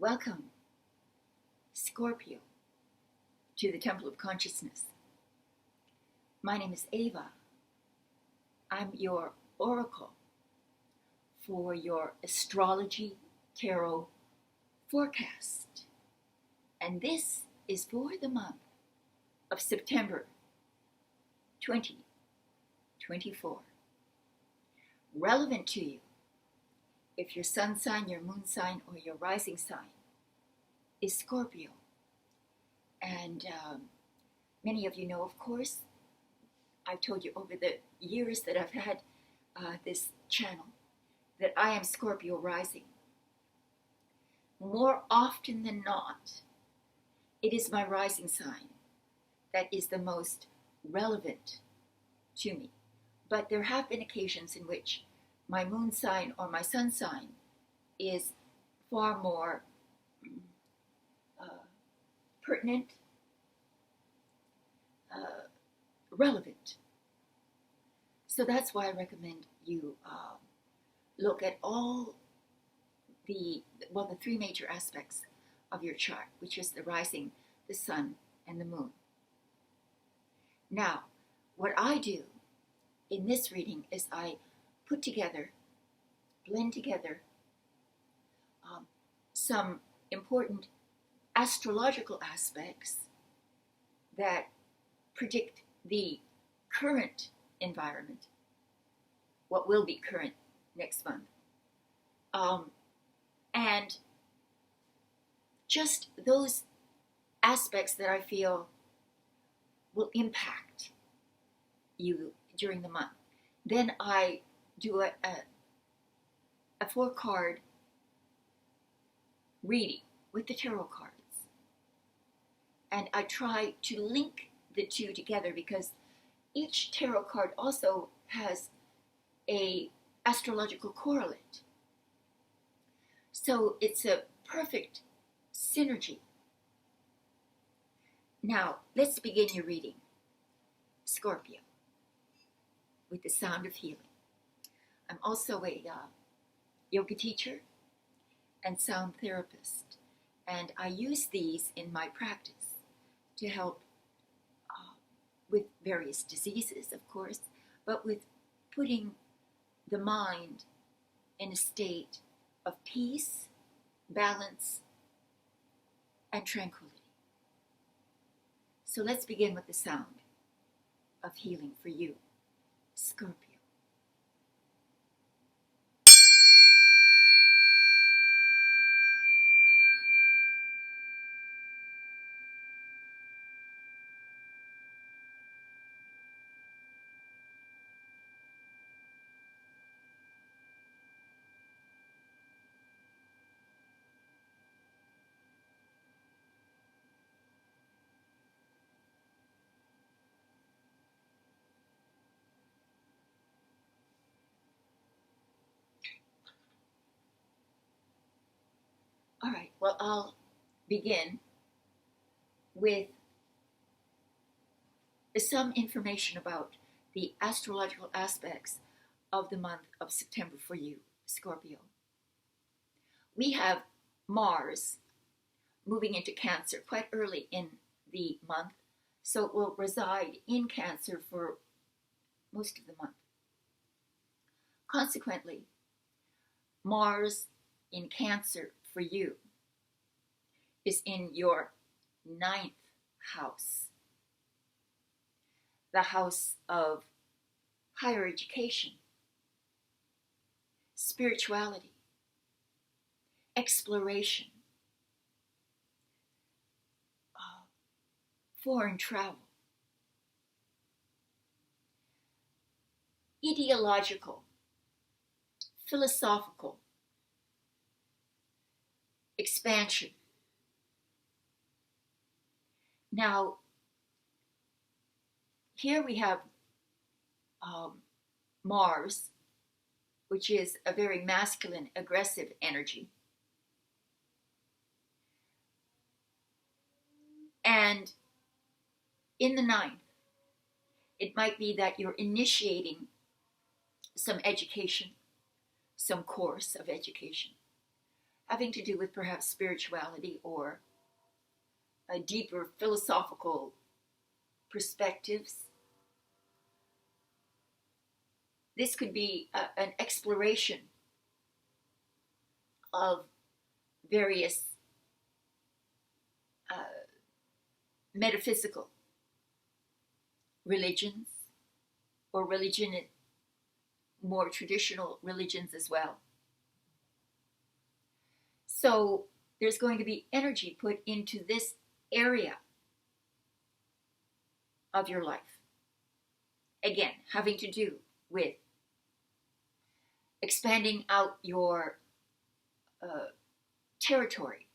Welcome, Scorpio, to the Temple of Consciousness. My name is Ava. I'm your oracle for your astrology tarot forecast. And this is for the month of September 2024. Relevant to you if your sun sign, your moon sign, or your rising sign is Scorpio. And many of you know, of course, I've told you over the years that I've had this channel that I am Scorpio rising. More often than not, it is my rising sign that is the most relevant to me. But there have been occasions in which my moon sign or my sun sign is far more pertinent, relevant. So that's why I recommend you look at all the three major aspects of your chart, which is the rising, the sun, and the moon. Now, what I do in this reading is I blend together some important astrological aspects that predict the current environment, what will be current next month, and just those aspects that I feel will impact you during the month. Then I do a 4-card reading with the tarot cards. And I try to link the two together because each tarot card also has a astrological correlate. So it's a perfect synergy. Now, let's begin your reading, Scorpio, with the sound of healing. I'm also a yoga teacher and sound therapist, and I use these in my practice to help with various diseases, of course, but with putting the mind in a state of peace, balance, and tranquility. So let's begin with the sound of healing for you, Scorpio. All right, well, I'll begin with some information about the astrological aspects of the month of September for you, Scorpio. We have Mars moving into Cancer quite early in the month, so it will reside in Cancer for most of the month. Consequently, Mars in Cancer for you is in your 9th house, the house of higher education, spirituality, exploration, foreign travel, ideological, philosophical expansion. Now, here we have Mars, which is a very masculine, aggressive energy. And in the 9th, it might be that you're initiating some education, some course of education. having to do with perhaps spirituality or a deeper philosophical perspectives. This could be an exploration of various metaphysical religions, or more traditional religions as well. So there's going to be energy put into this area of your life. Again, having to do with expanding out your territory,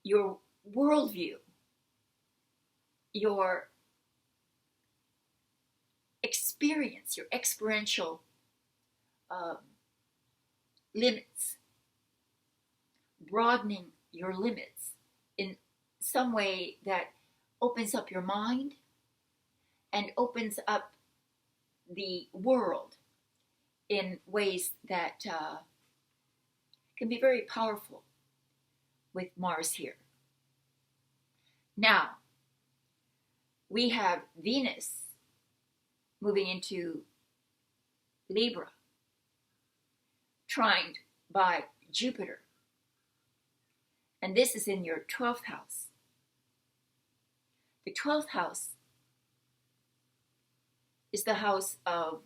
your worldview, your experience, your experiential limits, broadening your limits in some way that opens up your mind and opens up the world in ways that can be very powerful with Mars here. Now, we have Venus moving into Libra, trined by Jupiter. And this is in your 12th house. The 12th house is the house of,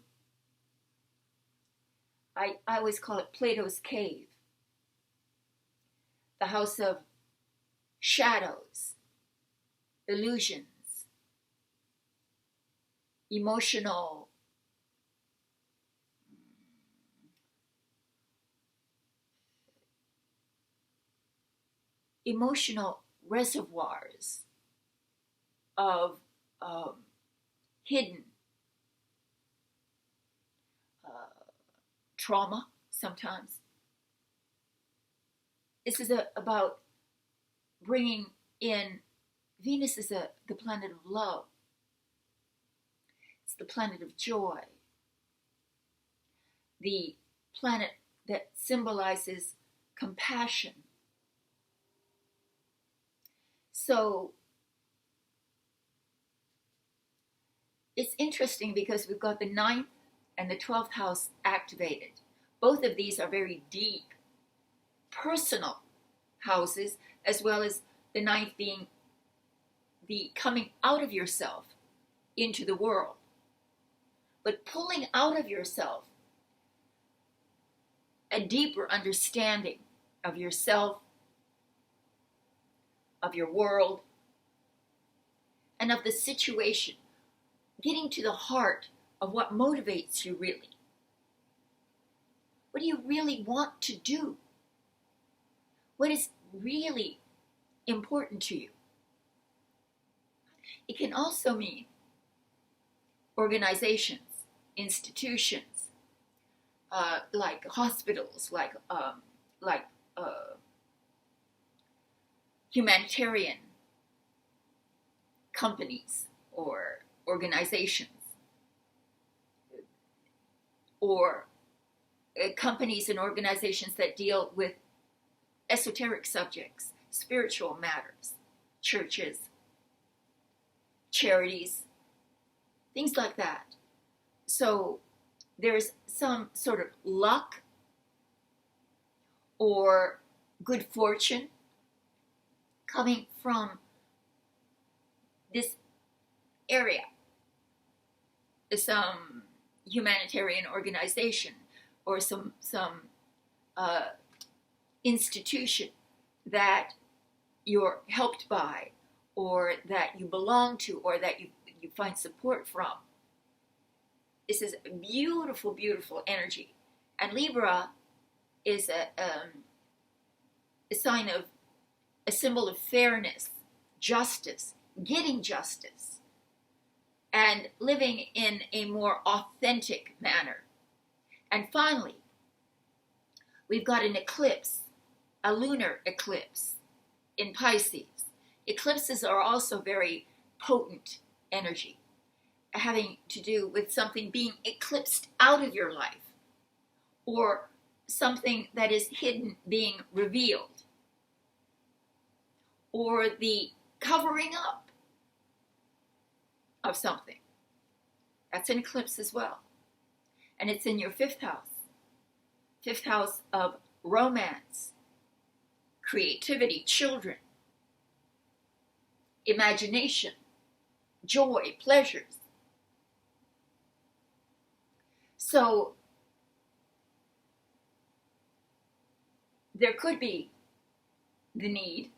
I always call it Plato's cave. The house of shadows, illusions, emotional reservoirs of hidden trauma sometimes. This is about bringing in, Venus is the planet of love. It's the planet of joy. The planet that symbolizes compassion. So it's interesting because we've got the 9th and the 12th house activated. Both of these are very deep, personal houses, as well as the 9th being the coming out of yourself into the world. But pulling out of yourself a deeper understanding of yourself, of your world, and of the situation, getting to the heart of what motivates you really. What do you really want to do? What is really important to you? It can also mean organizations, institutions, like hospitals, like humanitarian companies or organizations, or companies and organizations that deal with esoteric subjects, spiritual matters, churches, charities, things like that. So there's some sort of luck or good fortune coming from this area, some humanitarian organization or some institution that you're helped by, or that you belong to, or that you find support from. This is a beautiful, beautiful energy. And Libra is a sign of, a symbol of fairness, justice, getting justice, and living in a more authentic manner. And finally, we've got an eclipse, a lunar eclipse in Pisces. Eclipses are also very potent energy, having to do with something being eclipsed out of your life, or something that is hidden being revealed, or the covering up of something. That's an eclipse as well. And it's in your fifth house of romance, creativity, children, imagination, joy, pleasures. So there could be the need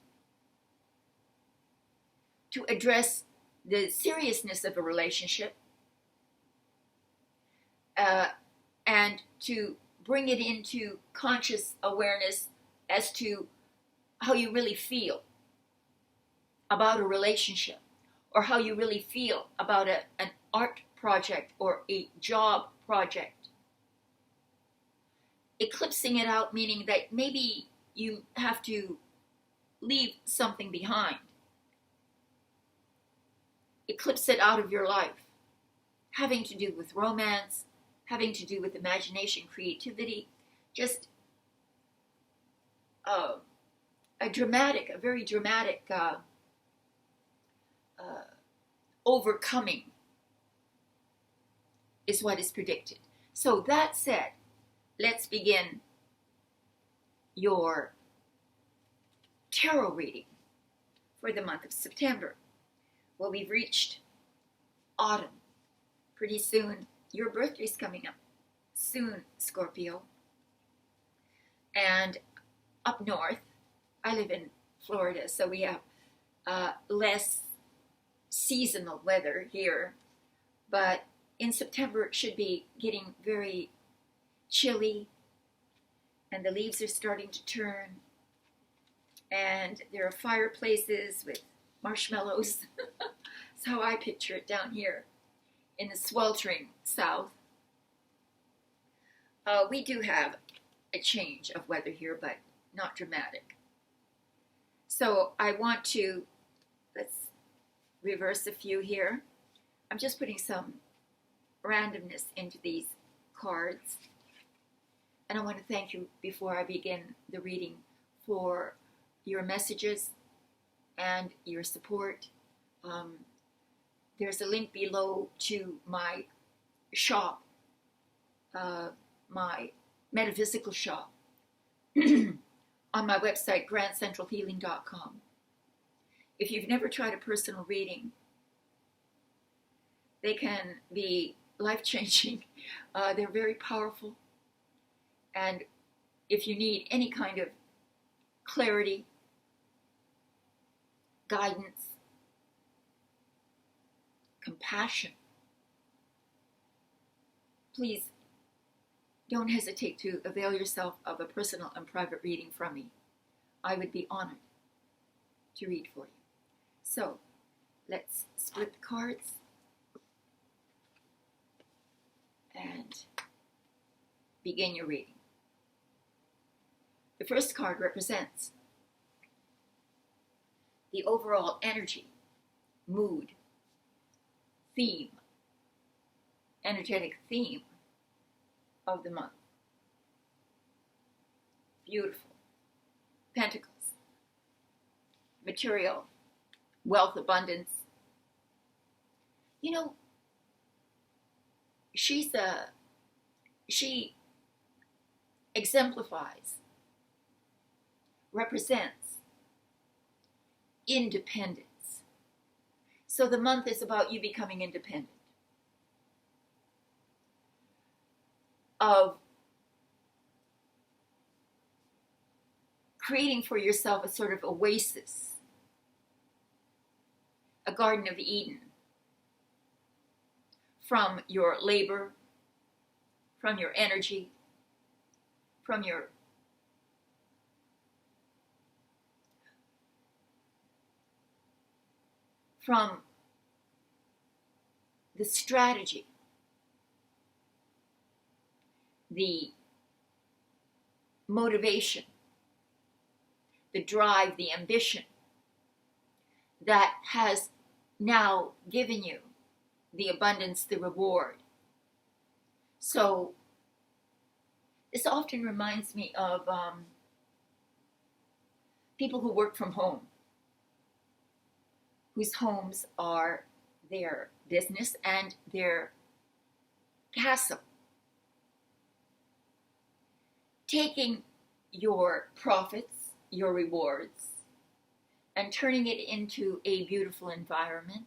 to address the seriousness of a relationship, and to bring it into conscious awareness as to how you really feel about a relationship, or how you really feel about an art project or a job project. Eclipsing it out, meaning that maybe you have to leave something behind. Eclipse it out of your life, having to do with romance, having to do with imagination, creativity, just a very dramatic overcoming is what is predicted. So that said, let's begin your tarot reading for the month of September. Well, we've reached autumn. Pretty soon, your birthday's coming up. Soon, Scorpio. And up north, I live in Florida, so we have less seasonal weather here. But in September, it should be getting very chilly, and the leaves are starting to turn, and there are fireplaces with marshmallows. That's how I picture it down here in the sweltering south. We do have a change of weather here, but not dramatic. So I want to, let's reverse a few here. I'm just putting some randomness into these cards. And I want to thank you before I begin the reading for your messages and your support. There's a link below to my shop, my metaphysical shop, on my website, grandcentralhealing.com. If you've never tried a personal reading, they can be life-changing. They're very powerful. And if you need any kind of clarity, guidance, compassion, please don't hesitate to avail yourself of a personal and private reading from me. I would be honored to read for you. So, let's split the cards and begin your reading. The first card represents the overall energy, mood, theme, energetic theme of the month. Beautiful. Pentacles. Material, wealth, abundance. You know, she exemplifies, represents independence. So the month is about you becoming independent of creating for yourself a sort of oasis, a Garden of Eden, from your labor, from your energy, from the strategy, the motivation, the drive, the ambition that has now given you the abundance, the reward. So This often reminds me of people who work from home, whose homes are their business and their castle. Taking your profits, your rewards, and turning it into a beautiful environment,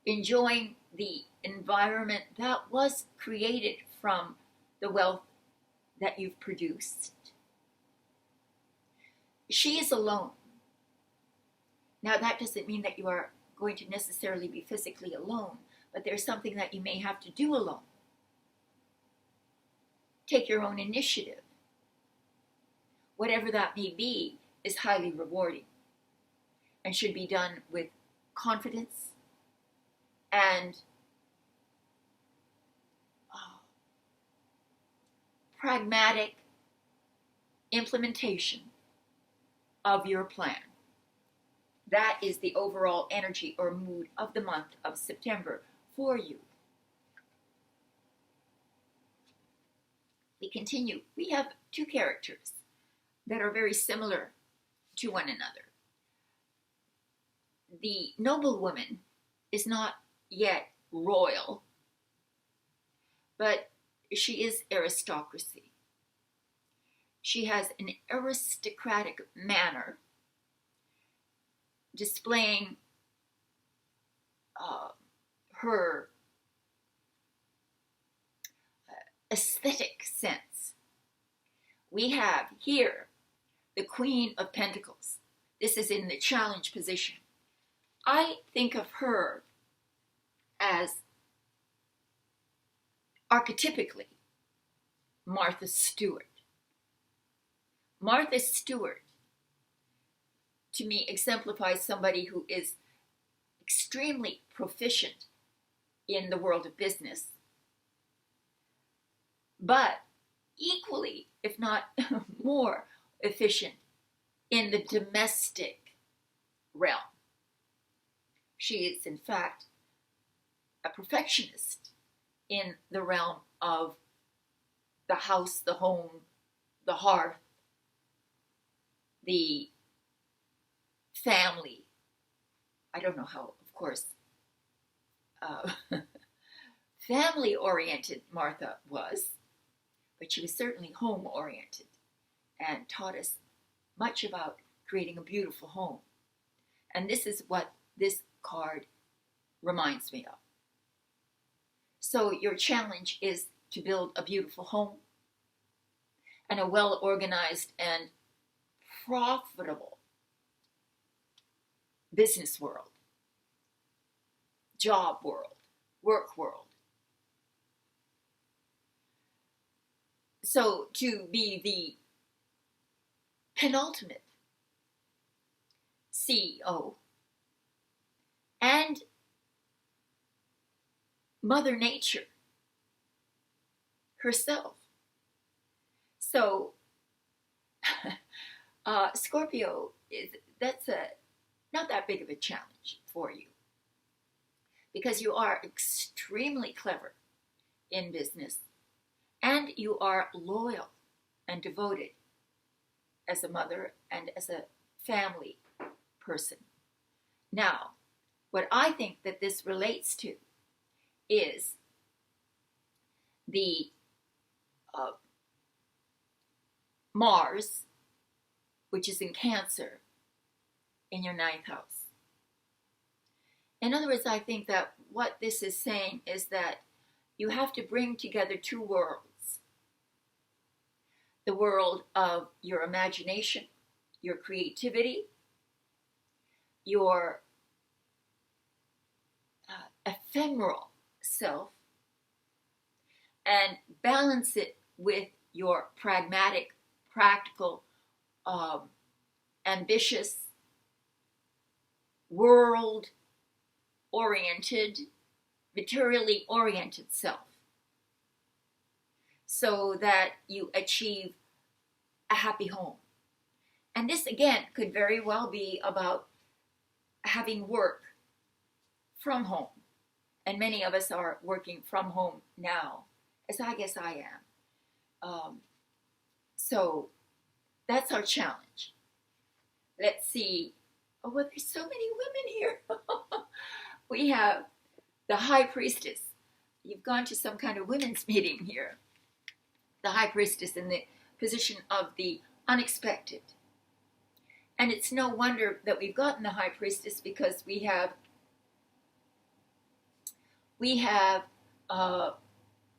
enjoying the environment that was created from the wealth that you've produced. She is alone. Now, that doesn't mean that you are going to necessarily be physically alone, but there's something that you may have to do alone. Take your own initiative. Whatever that may be is highly rewarding and should be done with confidence and pragmatic implementation of your plan. That is the overall energy or mood of the month of September for you. We continue. We have two characters that are very similar to one another. The noblewoman is not yet royal, but she is aristocracy. She has an aristocratic manner, displaying her aesthetic sense. We have here the Queen of Pentacles. This is in the challenge position. I think of her as archetypically Martha Stewart. Martha Stewart, to me, exemplifies somebody who is extremely proficient in the world of business, but equally, if not more efficient, in the domestic realm. She is, in fact, a perfectionist in the realm of the house, the home, the hearth, the family. I don't know how, of course, family-oriented Martha was, but she was certainly home-oriented and taught us much about creating a beautiful home. And this is what this card reminds me of. So your challenge is to build a beautiful home and a well-organized and profitable business world, job world, work world. So to be the penultimate CEO and Mother Nature herself. So Scorpio, that's not that big of a challenge for you because you are extremely clever in business and you are loyal and devoted as a mother and as a family person. Now, what I think that this relates to is the Mars, which is in Cancer, in your 9th house. In other words, I think that what this is saying is that you have to bring together two worlds. The world of your imagination, your creativity, your ephemeral self, and balance it with your pragmatic, practical, ambitious, world-oriented, materially oriented self, so that you achieve a happy home. And this, again, could very well be about having work from home. And many of us are working from home now, as I guess I am. So that's our challenge. Let's see. Oh, well, there's so many women here. We have the High Priestess. You've gone to some kind of women's meeting here. The High Priestess in the position of the unexpected. And it's no wonder that we've gotten the High Priestess, because we have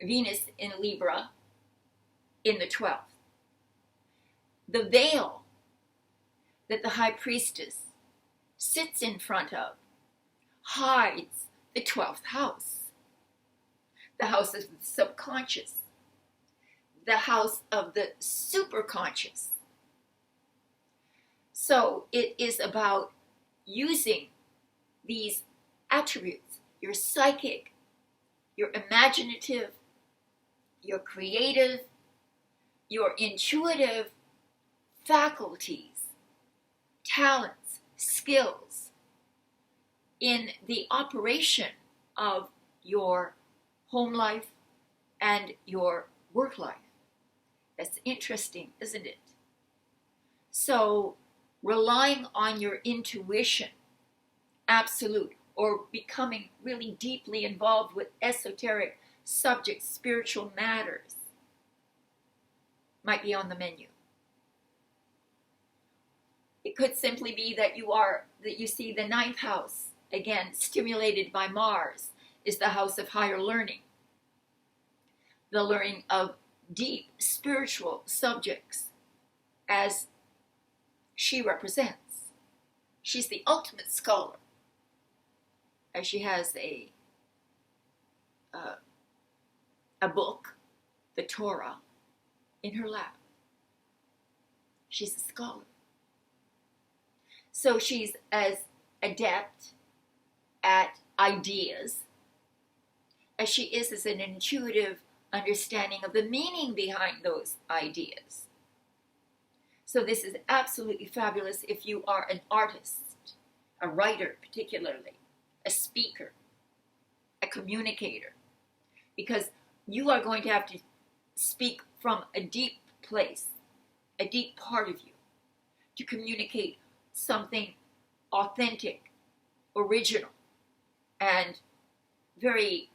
Venus in Libra in the 12th. The veil that the High Priestess sits in front of hides the 12th house, the house of the subconscious, the house of the superconscious. So it is about using these attributes, your psychic, your imaginative, your creative, your intuitive faculties, talents, skills in the operation of your home life and your work life. That's interesting, isn't it? So relying on your intuition, absolute, or becoming really deeply involved with esoteric subjects, spiritual matters, might be on the menu. It could simply be that you see the 9th house, again, stimulated by Mars, is the house of higher learning. The learning of deep spiritual subjects, as she represents. She's the ultimate scholar, as she has a book, the Torah, in her lap. She's a scholar. So she's as adept at ideas as she is as an intuitive understanding of the meaning behind those ideas. So this is absolutely fabulous if you are an artist, a writer particularly, a speaker, a communicator, because you are going to have to speak from a deep place, a deep part of you, to communicate something authentic, original, and very,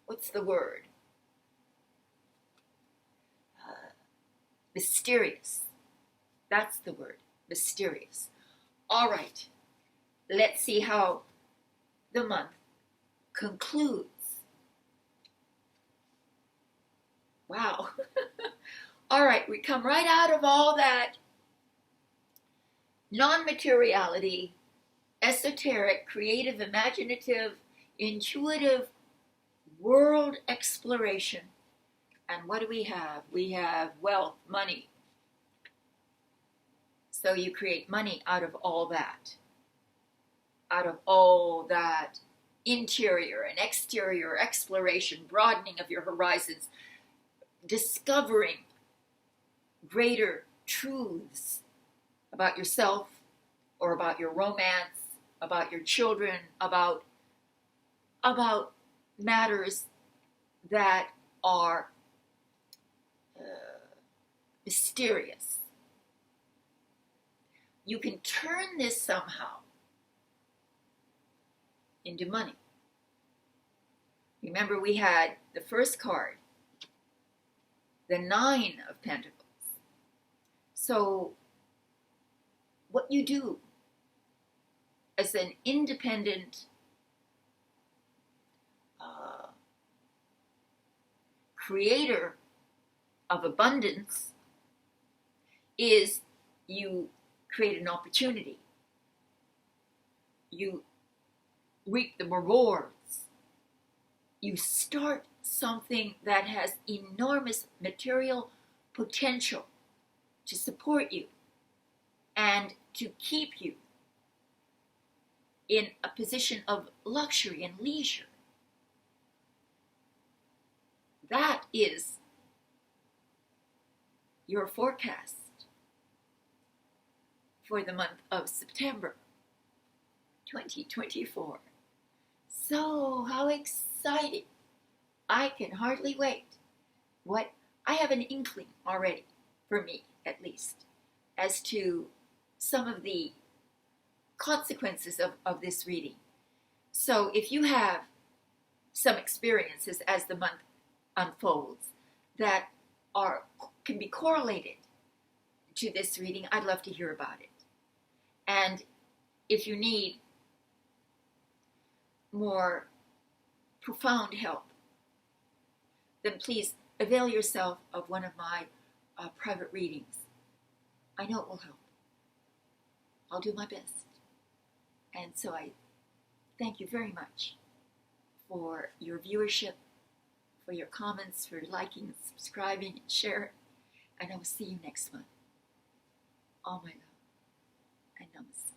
what's the word? Mysterious. That's the word, mysterious. All right, let's see how the month concludes. Wow. All right, we come right out of all that non-materiality, esoteric, creative, imaginative, intuitive world exploration. And what do we have? We have wealth, money. So you create money out of all that. Out of all that interior and exterior exploration, broadening of your horizons, discovering greater truths about yourself or about your romance, about your children, about matters that are mysterious. You can turn this somehow into money. Remember, we had the first card, the 9 of Pentacles. So what you do as an independent creator of abundance is you create an opportunity. You reap the rewards. You start something that has enormous material potential to support you and to keep you in a position of luxury and leisure. That is your forecast for the month of September 2024. So, how exciting! I can hardly wait what I have an inkling already, for me at least, as to some of the consequences of this reading. So if you have some experiences as the month unfolds that can be correlated to this reading, I'd love to hear about it. And if you need more profound help, then please avail yourself of one of my private readings. I know it will help. I'll do my best. And so I thank you very much for your viewership, for your comments, for liking, subscribing, and sharing. And I will see you next month. All my love and namaste.